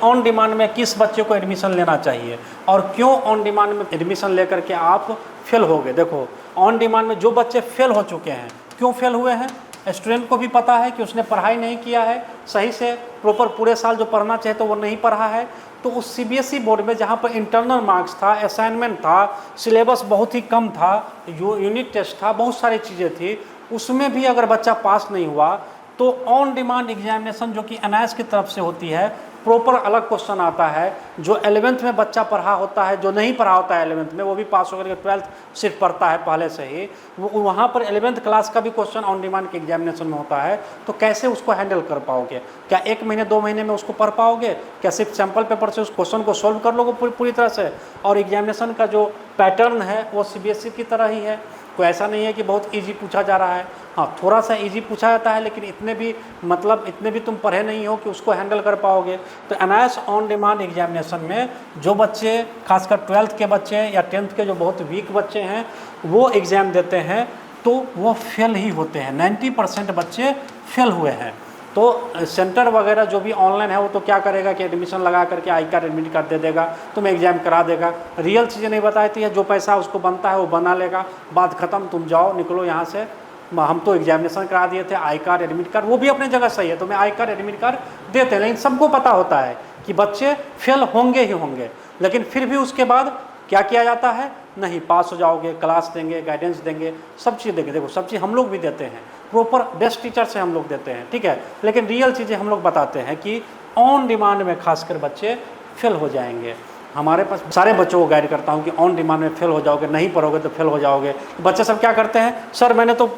On demand में किस बच्चे को एडमिशन लेना चाहिए और क्यों ऑन डिमांड में एडमिशन लेकर के आप फेल हो गए। देखो, ऑन डिमांड में जो बच्चे फेल हो चुके हैं, क्यों फेल हुए हैं, स्टूडेंट को भी पता है कि उसने पढ़ाई नहीं किया है सही से, प्रॉपर पूरे साल जो पढ़ना चाहिए तो वो नहीं पढ़ा है। तो उस सीबीएसई बोर्ड में जहाँ पर इंटरनल मार्क्स था, असाइनमेंट था, सिलेबस बहुत ही कम था, यूनिट टेस्ट था, बहुत सारी चीज़ें थी, उसमें भी अगर बच्चा पास नहीं हुआ तो ऑन डिमांड एग्जामिनेशन जो कि एनआईएस की तरफ से होती है, प्रॉपर अलग क्वेश्चन आता है। जो 11th में बच्चा पढ़ा होता है, जो नहीं पढ़ा होता है 11th में, वो भी पास होकर के 12th सिर्फ पढ़ता है पहले से ही, वो वहाँ पर 11th क्लास का भी क्वेश्चन ऑन डिमांड के एग्जामिनेशन में होता है। तो कैसे उसको हैंडल कर पाओगे? क्या 1 महीने 2 महीने में उसको पढ़ पाओगे? क्या सिर्फ सैम्पल पेपर से उस क्वेश्चन को सॉल्व कर लोगे पूरी तरह से? और एग्जामिनेशन का जो पैटर्न है वो सीबीएसई की तरह ही है, कोई ऐसा नहीं है कि बहुत इजी पूछा जा रहा है। हाँ, थोड़ा सा इजी पूछा जाता है, लेकिन इतने भी तुम पढ़े नहीं हो कि उसको हैंडल कर पाओगे। तो एनआईएस ऑन डिमांड एग्जामिनेशन में जो बच्चे, खासकर 12th के बच्चे या 10th के जो बहुत वीक बच्चे हैं, वो एग्ज़ाम देते हैं तो वो फेल ही होते हैं। 90% बच्चे फेल हुए हैं। तो सेंटर वगैरह जो भी ऑनलाइन है वो तो क्या करेगा कि एडमिशन लगा करके आई कार्ड एडमिट कार्ड दे देगा, तुम्हें एग्जाम करा देगा, रियल चीज़ें नहीं बताती है, जो पैसा उसको बनता है वो बना लेगा, बात खत्म, तुम जाओ निकलो यहाँ से, हम तो एग्जामिनेशन करा दिए थे, आई कार्ड एडमिट कार्ड, वो भी अपनी जगह सही है, तुम्हें आई कार्ड एडमिट कार्ड देते हैं, लेकिन सबको पता होता है कि बच्चे फेल होंगे ही होंगे। लेकिन फिर भी उसके बाद क्या किया जाता है, नहीं पास हो जाओगे, क्लास देंगे, गाइडेंस देंगे, सब चीज़ देंगे। देखो, सब चीज़ हम लोग भी देते हैं, प्रॉपर बेस्ट टीचर से हम लोग देते हैं, ठीक है, लेकिन रियल चीज़ें हम लोग बताते हैं कि ऑन डिमांड में खासकर बच्चे फेल हो जाएंगे। हमारे पास सारे बच्चों को गाइड करता हूँ कि ऑन डिमांड में फेल हो जाओगे, नहीं पढ़ोगे तो फेल हो जाओगे। बच्चे सब क्या करते हैं, सर मैंने तो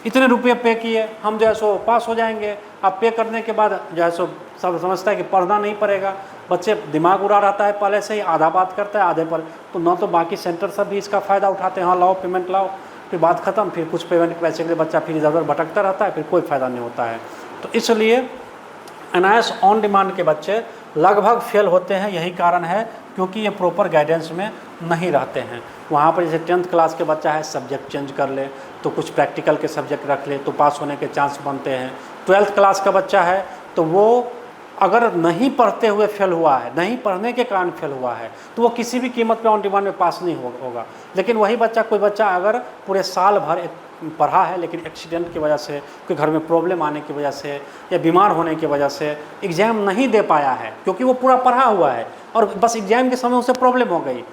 इतने रुपये पे किए, हम जो है सो पास हो जाएंगे। अब पे करने के बाद जो है सो सब समझता है कि पढ़ना नहीं पड़ेगा, बच्चे दिमाग उड़ा रहता है पहले से ही, आधा बात करता है आधे पर, तो न तो बाकी सेंटर सब भी इसका फ़ायदा उठाते हैं, हाँ लाओ पेमेंट लाओ, फिर बात खत्म, फिर कुछ पेमेंट के पैसे के लिए बच्चा फिर इधर उधर भटकता रहता है, फिर कोई फ़ायदा नहीं होता है। तो इसलिए एनआईएस ऑन डिमांड के बच्चे लगभग फेल होते हैं। यही कारण है क्योंकि ये प्रॉपर गाइडेंस में नहीं रहते हैं। वहाँ पर जैसे 10th क्लास के बच्चा है, सब्जेक्ट चेंज कर ले तो कुछ प्रैक्टिकल के सब्जेक्ट रख ले तो पास होने के चांस बनते हैं। 12th क्लास का बच्चा है तो वो अगर नहीं पढ़ते हुए फेल हुआ है, नहीं पढ़ने के कारण फेल हुआ है, तो वो किसी भी कीमत पे ऑन डिमांड में पास नहीं होगा। लेकिन वही बच्चा, कोई बच्चा अगर पूरे साल भर पढ़ा है लेकिन एक्सीडेंट की वजह से, कोई घर में प्रॉब्लम आने की वजह से या बीमार होने की वजह से एग्ज़ाम नहीं दे पाया है, क्योंकि वो पूरा पढ़ा हुआ है और बस एग्ज़ाम के समय उसे प्रॉब्लम हो गई,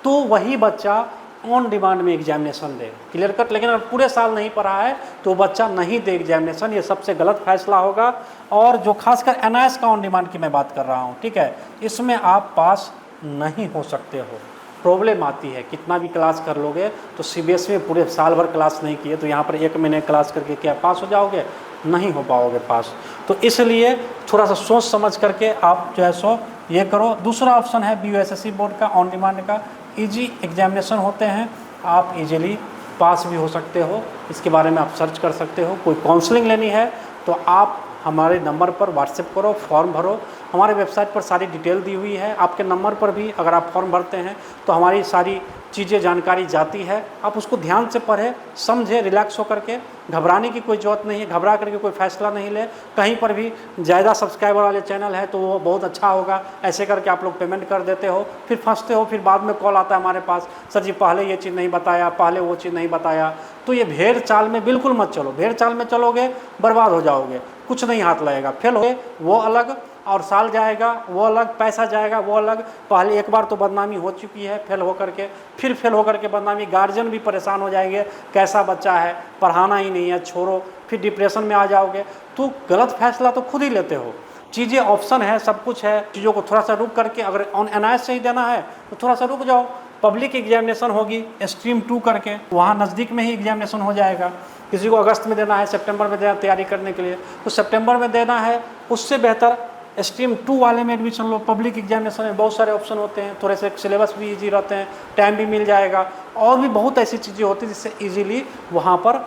तो वही बच्चा ऑन डिमांड में एग्जामिनेशन दे, क्लियर कट। लेकिन अगर पूरे साल नहीं पढ़ा है तो बच्चा नहीं दे एग्जामिनेशन, ये सबसे गलत फैसला होगा। और जो खासकर एनआईएस का ऑन डिमांड की मैं बात कर रहा हूँ, ठीक है, इसमें आप पास नहीं हो सकते हो, प्रॉब्लम आती है। कितना भी क्लास कर लोगे तो सीबीएसई में पूरे साल भर क्लास नहीं किए तो यहाँ पर 1 महीने क्लास करके क्या पास हो जाओगे? नहीं हो पाओगे पास। तो इसलिए थोड़ा सा सोच समझ करके आप जो है सो ये करो। दूसरा ऑप्शन है BUSSC बोर्ड का ऑन डिमांड का, इजी एग्जामिनेशन होते हैं, आप इजीली पास भी हो सकते हो। इसके बारे में आप सर्च कर सकते हो। कोई काउंसलिंग लेनी है तो आप हमारे नंबर पर व्हाट्सएप करो, फॉर्म भरो, हमारे वेबसाइट पर सारी डिटेल दी हुई है। आपके नंबर पर भी अगर आप फॉर्म भरते हैं तो हमारी सारी चीज़ें, जानकारी जाती है, आप उसको ध्यान से पढ़ें, समझें, रिलैक्स होकर के। घबराने की कोई ज़रूरत नहीं है, घबरा करके कोई फैसला नहीं ले। कहीं पर भी ज़्यादा सब्सक्राइबर वाले चैनल है तो वो बहुत अच्छा होगा, ऐसे करके आप लोग पेमेंट कर देते हो, फिर फंसते हो, फिर बाद में कॉल आता है हमारे पास, सर जी पहले ये चीज़ नहीं बताया, पहले वो चीज़ नहीं बताया। तो ये भेड़ चाल में बिल्कुल मत चलो, भेड़ चाल में चलोगे बर्बाद हो जाओगे, कुछ नहीं हाथ लगेगा। फेल हो वो अलग, और साल जाएगा वो अलग, पैसा जाएगा वो अलग। पहले एक बार तो बदनामी हो चुकी है फेल होकर के, फिर फेल होकर के बदनामी, गार्जियन भी परेशान हो जाएंगे, कैसा बच्चा है, पढ़ाना ही नहीं है, छोड़ो, फिर डिप्रेशन में आ जाओगे। तो गलत फैसला तो खुद ही लेते हो। चीज़ें ऑप्शन है, सब कुछ है, चीज़ों को थोड़ा सा रुक करके, अगर ऑन एनआईएस से ही देना है तो थोड़ा सा रुक जाओ। पब्लिक एग्जामिनेशन होगी स्ट्रीम 2 करके, वहाँ नज़दीक में ही एग्जामिनेशन हो जाएगा। किसी को अगस्त में देना है, सितंबर में देना तैयारी करने के लिए, तो सितंबर में देना है, उससे बेहतर स्ट्रीम 2 वाले में एडमिशन लो। पब्लिक एग्जामिनेशन में बहुत सारे ऑप्शन होते हैं, थोड़े से सिलेबस भी इजी रहते हैं, टाइम भी मिल जाएगा, और भी बहुत ऐसी चीज़ें होती हैं जिससे इजीली वहाँ पर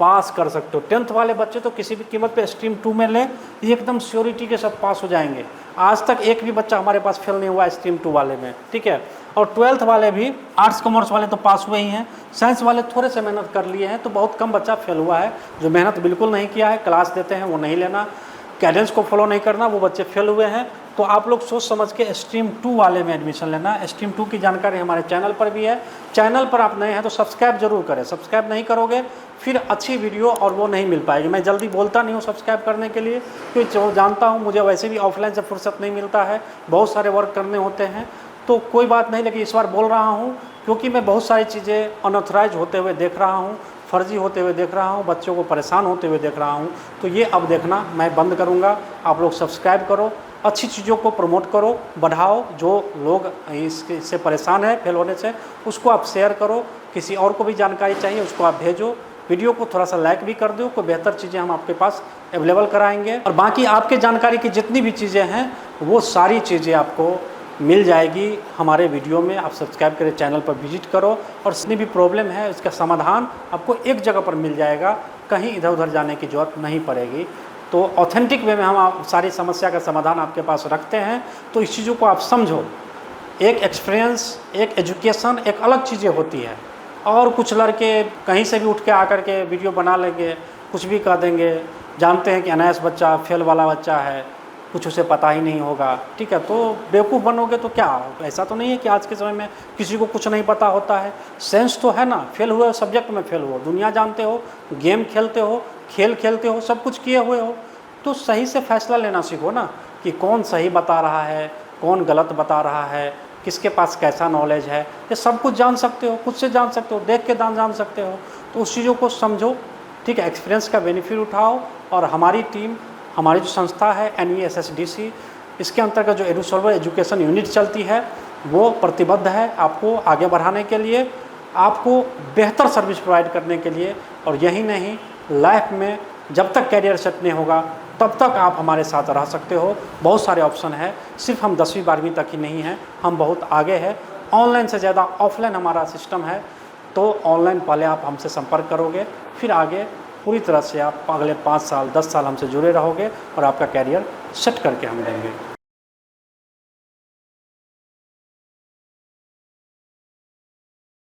पास कर सकते हो। 10th वाले बच्चे तो किसी भी कीमत पे स्ट्रीम 2 में ले, एकदम श्योरिटी के साथ पास हो जाएंगे। आज तक एक भी बच्चा हमारे पास फेल नहीं हुआ स्ट्रीम 2 वाले में, ठीक है। और 12th वाले भी, आर्ट्स कॉमर्स वाले तो पास हुए ही हैं, साइंस वाले थोड़े से मेहनत कर लिए हैं, तो बहुत कम बच्चा फेल हुआ है। जो मेहनत बिल्कुल नहीं किया है, क्लास देते हैं वो नहीं लेना, गाइडेंस को फॉलो नहीं करना, वो बच्चे फेल हुए हैं। तो आप लोग सोच समझ के स्ट्रीम 2 वाले में एडमिशन लेना। स्ट्रीम 2 की जानकारी हमारे चैनल पर भी है। चैनल पर आप नए हैं तो सब्सक्राइब जरूर करें, सब्सक्राइब नहीं करोगे फिर अच्छी वीडियो और वो नहीं मिल पाएगी। मैं जल्दी बोलता नहीं हूँ सब्सक्राइब करने के लिए, क्योंकि जो जानता हूँ मुझे वैसे भी ऑफलाइन से फुर्सत नहीं मिलता है, बहुत सारे वर्क करने होते हैं। तो कोई बात नहीं, लेकिन इस बार बोल रहा हूँ क्योंकि मैं बहुत सारी चीज़ें अनऑथराइज होते हुए देख रहा हूँ, फर्जी होते हुए देख रहा हूँ, बच्चों को परेशान होते हुए देख रहा हूँ। तो ये अब देखना मैं बंद करूँगा। आप लोग सब्सक्राइब करो, अच्छी चीज़ों को प्रमोट करो, बढ़ाओ। जो लोग इससे परेशान है फेल होने से, उसको आप शेयर करो। किसी और को भी जानकारी चाहिए उसको आप भेजो। वीडियो को थोड़ा सा लाइक भी कर दो। कोई बेहतर चीज़ें हम आपके पास अवेलेबल कराएंगे। और बाकी आपके जानकारी की जितनी भी चीज़ें हैं वो सारी चीज़ें आपको मिल जाएगी हमारे वीडियो में। आप सब्सक्राइब करें, चैनल पर विजिट करो, और जितनी भी प्रॉब्लम है उसका समाधान आपको एक जगह पर मिल जाएगा, कहीं इधर उधर जाने की ज़रूरत नहीं पड़ेगी। तो ऑथेंटिक वे में हम सारी समस्या का समाधान आपके पास रखते हैं। तो इस चीज़ों को आप समझो। एक एक्सपीरियंस, एक एजुकेशन, एक अलग चीज़ें होती है। और कुछ लड़के कहीं से भी उठ के आकर के वीडियो बना लेंगे, कुछ भी कह देंगे, जानते हैं कि अनायास बच्चा फेल वाला बच्चा है, कुछ उसे पता ही नहीं होगा। ठीक है, तो बेवकूफ़ बनोगे तो क्या होगा? ऐसा तो नहीं है कि आज के समय में किसी को कुछ नहीं पता होता है। सेंस तो है ना, फेल हुए सब्जेक्ट में फेल हुए, दुनिया जानते हो, गेम खेलते हो, खेल खेलते हो, सब कुछ किए हुए हो, तो सही से फैसला लेना सीखो ना कि कौन सही बता रहा है, कौन गलत बता रहा है, किसके पास कैसा नॉलेज है। ये सब कुछ जान सकते हो, खुद से जान सकते हो, देख के जान सकते हो। तो उस चीज़ों को समझो। ठीक है, एक्सपीरियंस का बेनिफिट उठाओ। और हमारी टीम, हमारी जो संस्था है NESSDC, इसके अंतर्गत जो एडुसॉल्वर एजुकेशन यूनिट चलती है वो प्रतिबद्ध है आपको आगे बढ़ाने के लिए, आपको बेहतर सर्विस प्रोवाइड करने के लिए। और यही नहीं, लाइफ में जब तक कैरियर सेट नहीं होगा तब तक आप हमारे साथ रह सकते हो। बहुत सारे ऑप्शन है, सिर्फ हम 10वीं 12वीं तक ही नहीं हैं, हम बहुत आगे हैं। ऑनलाइन से ज़्यादा ऑफलाइन हमारा सिस्टम है। तो ऑनलाइन पहले आप हमसे संपर्क करोगे, फिर आगे पूरी तरह से आप अगले 5 साल 10 साल हमसे जुड़े रहोगे और आपका कैरियर सेट करके हम देंगे।